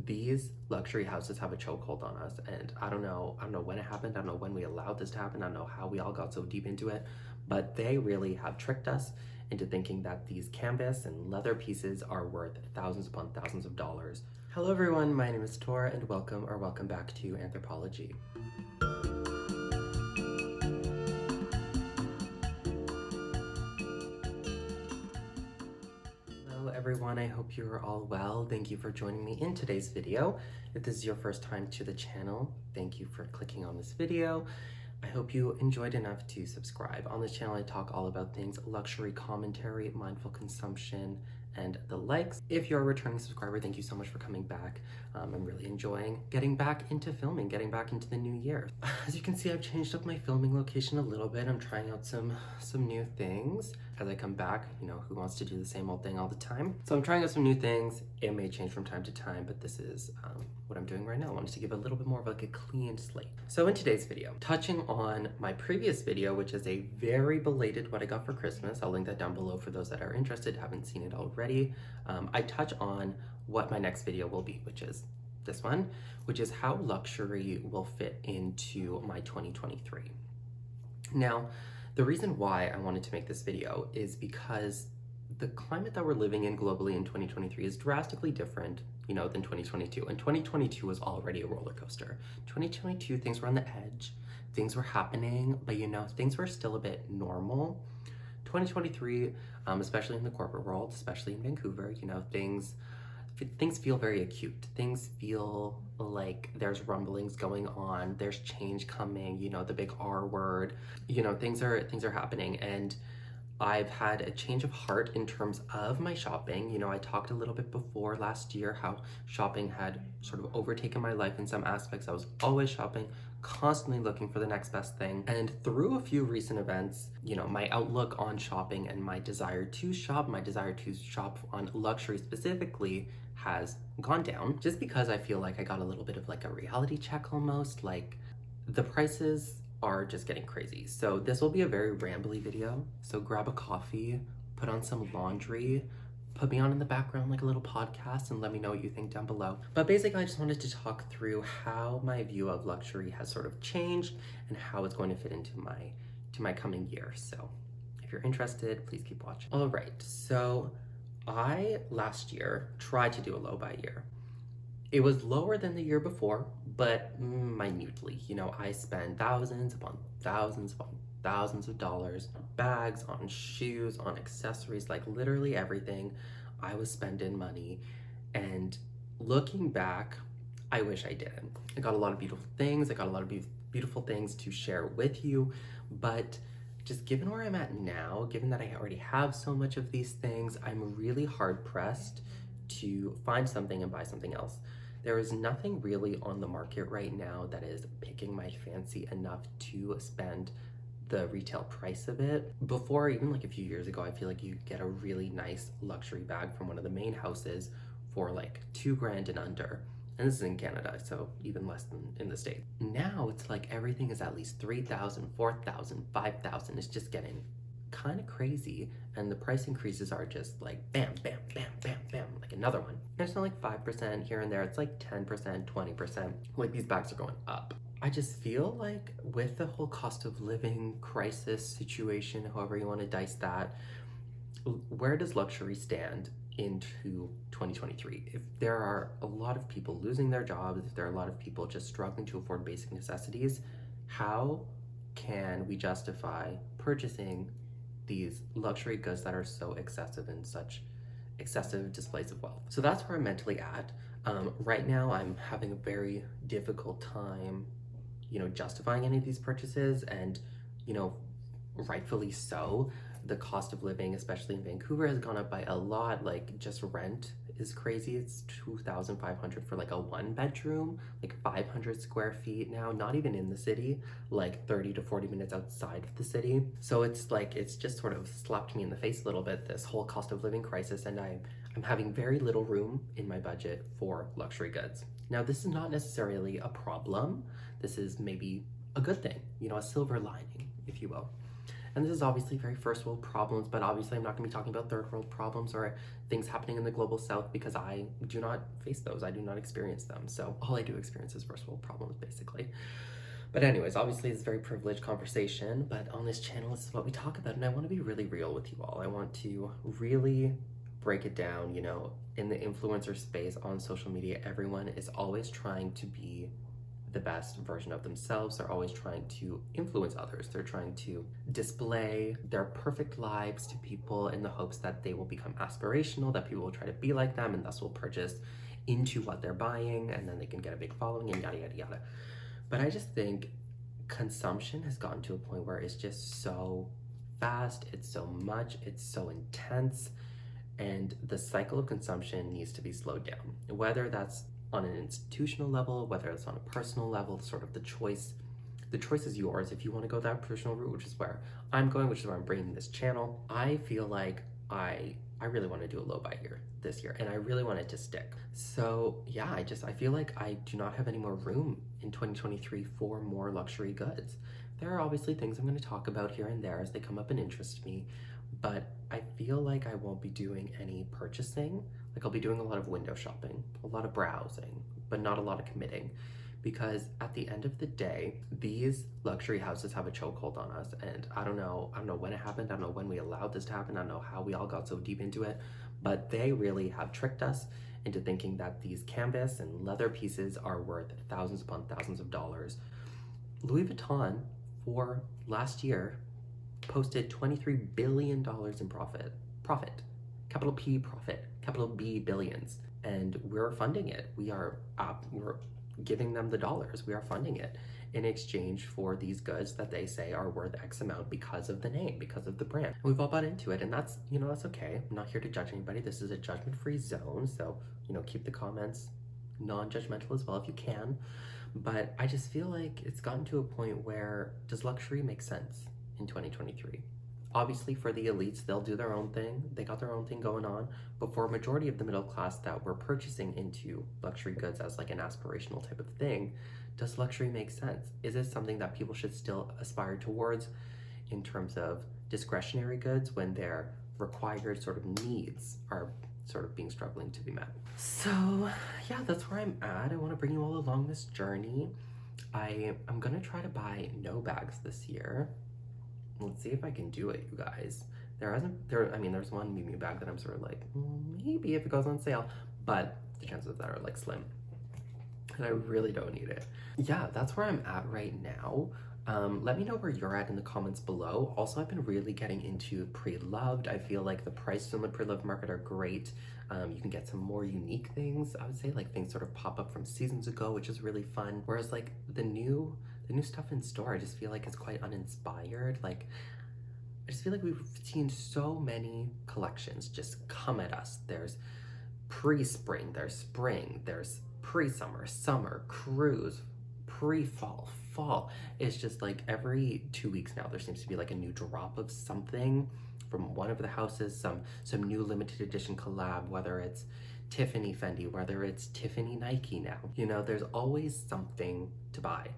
these luxury houses have a chokehold on us, and I don't know when it happened. I don't know when we allowed this to happen. I don't know how we all got so deep into it, but they really have tricked us into thinking that these canvas and leather pieces are worth thousands upon thousands of dollars. Hello everyone, my name is Thor, and welcome back to Anthropology. Hello everyone, I hope you're all well. Thank you for joining me in today's video. If this is your first time to the channel, thank you for clicking on this video. I hope you enjoyed enough to subscribe. On this channel, I talk all about things luxury commentary, mindful consumption, and the likes. If you're a returning subscriber, thank you so much for coming back. I'm really enjoying getting back into filming, getting back into the new year. As you can see, I've changed up my filming location a little bit. I'm trying out some new things. As I come back, you know, who wants to do the same old thing all the time? So I'm trying out some new things. It may change from time to time, but this is what I'm doing right now. I wanted to give a little bit more of like a clean slate. So in today's video, touching on my previous video, which is a very belated what I got for Christmas. I'll link that down below for those that are interested, haven't seen it already. I touch on what my next video will be, which is this one, which is how luxury will fit into my 2023. Now, the reason why I wanted to make this video is because the climate that we're living in globally in 2023 is drastically different, you know, than 2022. And 2022 was already a roller coaster. 2022, things were on the edge, things were happening, but you know, things were still a bit normal. 2023, especially in the corporate world, especially in Vancouver, you know, things feel very acute. Things feel like there's rumblings going on, there's change coming, you know, the big R word, you know, things are happening. And I've had a change of heart in terms of my shopping. You know, I talked a little bit before last year how shopping had sort of overtaken my life in some aspects. I was always shopping, constantly looking for the next best thing. And through a few recent events, you know, my outlook on shopping and my desire to shop on luxury specifically has gone down, just because I feel like I got a little bit of like a reality check almost. Like the prices are just getting crazy. So this will be a very rambly video. So grab a coffee, put on some laundry, put me on in the background like a little podcast, and let me know what you think down below. But basically, I just wanted to talk through how my view of luxury has sort of changed and how it's going to fit into my coming year. So if you're interested, please keep watching. All right, so I last year tried to do a low buy year. It was lower than the year before, but minutely. You know, I spent thousands upon thousands of dollars on bags, on shoes, on accessories, like literally everything. I was spending money, and looking back, I wish I didn't. I got a lot of beautiful things. I got a lot of beautiful things to share with you, but just given where I'm at now, given that I already have so much of these things, I'm really hard pressed to find something and buy something else. There is nothing really on the market right now that is picking my fancy enough to spend the retail price of it. Before, even like a few years ago, I feel like you could get a really nice luxury bag from one of the main houses for like $2,000 and under. And this is in Canada, so even less than in the States. Now it's like everything is at least $3,000, $4,000, $5,000. It's just getting kind of crazy, and the price increases are just like bam, bam, bam, bam, bam, like another one. It's not like 5% here and there, it's like 10%, 20%. Like these bags are going up. I just feel like with the whole cost of living crisis situation, however you want to dice that, where does luxury stand into 2023? If there are a lot of people losing their jobs, if there are a lot of people just struggling to afford basic necessities, how can we justify purchasing these luxury goods that are so excessive and such excessive displays of wealth? So that's where I'm mentally at. Right now, I'm having a very difficult time, you know, justifying any of these purchases, and, you know, rightfully so. The cost of living, especially in Vancouver, has gone up by a lot. Like just rent is crazy. It's $2,500 for like a 1-bedroom, like 500 square feet now, not even in the city, like 30 to 40 minutes outside of the city. So it's like, it's just sort of slapped me in the face a little bit, this whole cost of living crisis, and I'm having very little room in my budget for luxury goods. Now, this is not necessarily a problem. This is maybe a good thing, you know, a silver lining, if you will. And this is obviously very first world problems, but obviously I'm not going to be talking about third world problems or things happening in the global south, because I do not face those. I do not experience them. So all I do experience is first world problems, basically. But anyways, obviously it's a very privileged conversation, but on this channel, this is what we talk about, and I want to be really real with you all. I want to really break it down. You know, in the influencer space on social media, everyone is always trying to be the best version of themselves. They're always trying to influence others. They're trying to display their perfect lives to people in the hopes that they will become aspirational, that people will try to be like them, and thus will purchase into what they're buying, and then they can get a big following and yada, yada, yada. But I just think consumption has gotten to a point where it's just so fast, it's so much, it's so intense, and the cycle of consumption needs to be slowed down. Whether that's on an institutional level, whether it's on a personal level, sort of the choice is yours. If you want to go that personal route, which is where I'm going, which is where I'm bringing this channel, I feel like I really want to do a low buy here this year, and I really want it to stick. So yeah, I feel like I do not have any more room in 2023 for more luxury goods. There are obviously things I'm going to talk about here and there as they come up and interest me, but I feel like I won't be doing any purchasing. Like, I'll be doing a lot of window shopping, a lot of browsing, but not a lot of committing, because at the end of the day, these luxury houses have a chokehold on us. And I don't know when it happened. I don't know when we allowed this to happen. I don't know how we all got so deep into it, but they really have tricked us into thinking that these canvas and leather pieces are worth thousands upon thousands of dollars. Louis Vuitton for last year posted $23 billion in profit, capital P profit, capital B billions, and we're funding it. We're giving them the dollars. We are funding it in exchange for these goods that they say are worth X amount because of the name, because of the brand. And we've all bought into it, and that's, you know, that's okay. I'm not here to judge anybody. This is a judgment-free zone, so, you know, keep the comments non-judgmental as well if you can. But I just feel like it's gotten to a point where, does luxury make sense in 2023? Obviously, for the elites, they'll do their own thing. They got their own thing going on. But for a majority of the middle class that were purchasing into luxury goods as like an aspirational type of thing, does luxury make sense? Is it something that people should still aspire towards in terms of discretionary goods when their required sort of needs are sort of struggling to be met? So yeah, that's where I'm at. I want to bring you all along this journey. I'm gonna try to buy no bags this year. Let's see if I can do it, you guys. There's one Miu Miu bag that I'm sort of like, maybe if it goes on sale, but the chances of that are like slim. And I really don't need it. Yeah, that's where I'm at right now. Let me know where you're at in the comments below. Also, I've been really getting into pre-loved. I feel like the prices on the pre-loved market are great. You can get some more unique things. I would say like things sort of pop up from seasons ago, which is really fun. Whereas like the new stuff in store, I just feel like it's quite uninspired. Like, I just feel like we've seen so many collections just come at us. There's pre-spring, there's spring, there's pre-summer, summer, cruise, pre-fall, fall. It's just like every 2 weeks now, there seems to be like a new drop of something from one of the houses, some new limited edition collab, whether it's Tiffany Fendi, whether it's Tiffany Nike now. You know, there's always something to buy.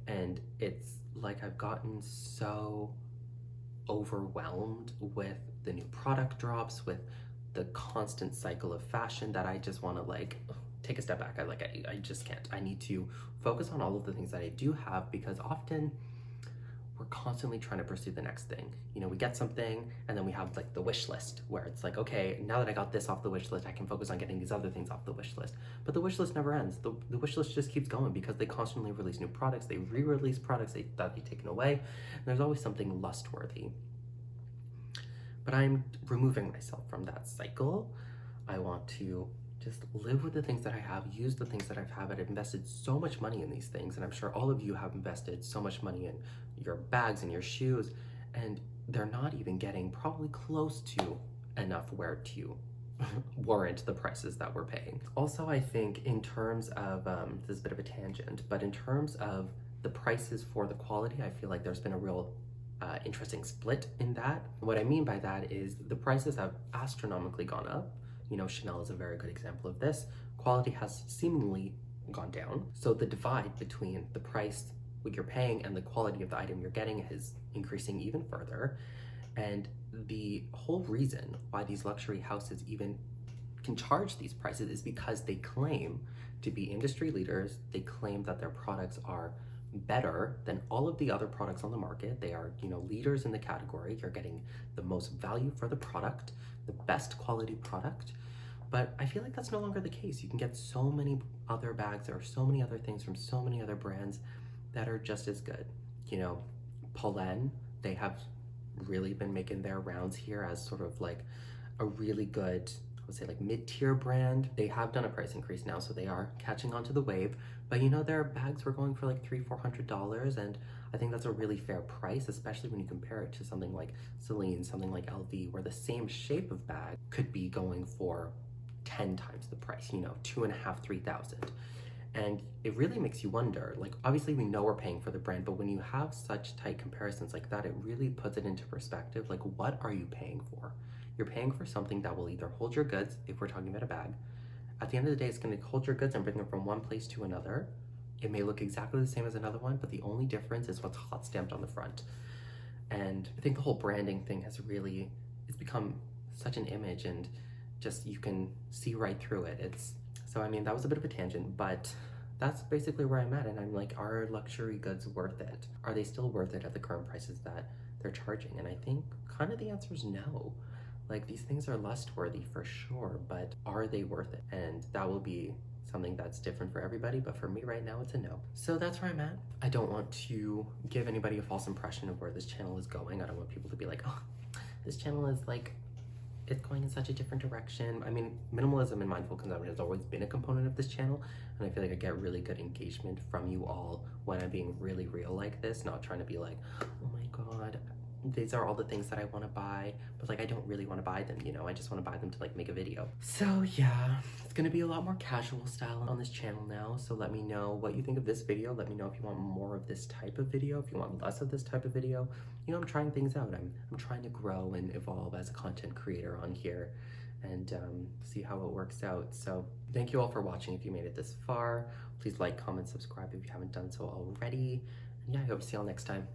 And it's like I've gotten so overwhelmed with the new product drops, with the constant cycle of fashion, that I just want to like take a step back. I just can't. I need to focus on all of the things that I do have, because often we're constantly trying to pursue the next thing. You know, we get something and then we have like the wish list where it's like, okay, now that I got this off the wish list, I can focus on getting these other things off the wish list. But the wish list never ends. The wish list just keeps going because they constantly release new products. They re-release products that they've taken away. And there's always something lust-worthy. But I'm removing myself from that cycle. I want to just live with the things that I have, use the things that I've invested so much money in these things, and I'm sure all of you have invested so much money in your bags and your shoes, and they're not even getting probably close to enough wear to warrant the prices that we're paying. Also, I think in terms of, this is a bit of a tangent, but in terms of the prices for the quality, I feel like there's been a real interesting split in that. What I mean by that is the prices have astronomically gone up. You know, Chanel is a very good example of this. Quality has seemingly gone down. So the divide between the price what you're paying and the quality of the item you're getting is increasing even further. And the whole reason why these luxury houses even can charge these prices is because they claim to be industry leaders. They claim that their products are better than all of the other products on the market. They are, leaders in the category. You're getting the most value for the product, the best quality product. But I feel like that's no longer the case. You can get so many other bags. There are so many other things from so many other brands that are just as good. Pollen, they have really been making their rounds here as sort of like a really good, I would say like mid-tier brand. They have done a price increase now, so they are catching on to the wave. But their bags were going for like $300-400, and I think that's a really fair price, especially when you compare it to something like Celine, something like LV, where the same shape of bag could be going for 10 times the price, $2,500, $3,000. And it really makes you wonder, like, obviously we know we're paying for the brand, but when you have such tight comparisons like that, it really puts it into perspective. Like, what are you paying for? You're paying for something that will either hold your goods, if we're talking about a bag. At the end of the day, it's going to hold your goods and bring them from one place to another. It may look exactly the same as another one, but the only difference is what's hot stamped on the front. And I think the whole branding thing has really, it's become such an image, and just you can see right through it. So I mean, that was a bit of a tangent, but that's basically where I'm at. And I'm like, are luxury goods worth it? Are they still worth it at the current prices that they're charging? And I think kind of the answer is no. Like, these things are lust-worthy for sure, but are they worth it? And that will be something that's different for everybody, but for me right now, it's a no. So that's where I'm at. I don't want to give anybody a false impression of where this channel is going. I don't want people to be like, oh, this channel is like, it's going in such a different direction. I mean, minimalism and mindful consumption has always been a component of this channel, and I feel like I get really good engagement from you all when I'm being really real like this, not trying to be like, oh my God, these are all the things that I want to buy, but like I don't really want to buy them, I just want to buy them to like make a video. So yeah, it's gonna be a lot more casual style on this channel now, so let me know what you think of this video. Let me know if you want more of this type of video, if you want less of this type of video. I'm trying things out. I'm trying to grow and evolve as a content creator on here, and see how it works out. So thank you all for watching. If you made it this far, please like, comment, subscribe if you haven't done so already. And yeah, I hope to see y'all next time.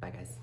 Bye guys.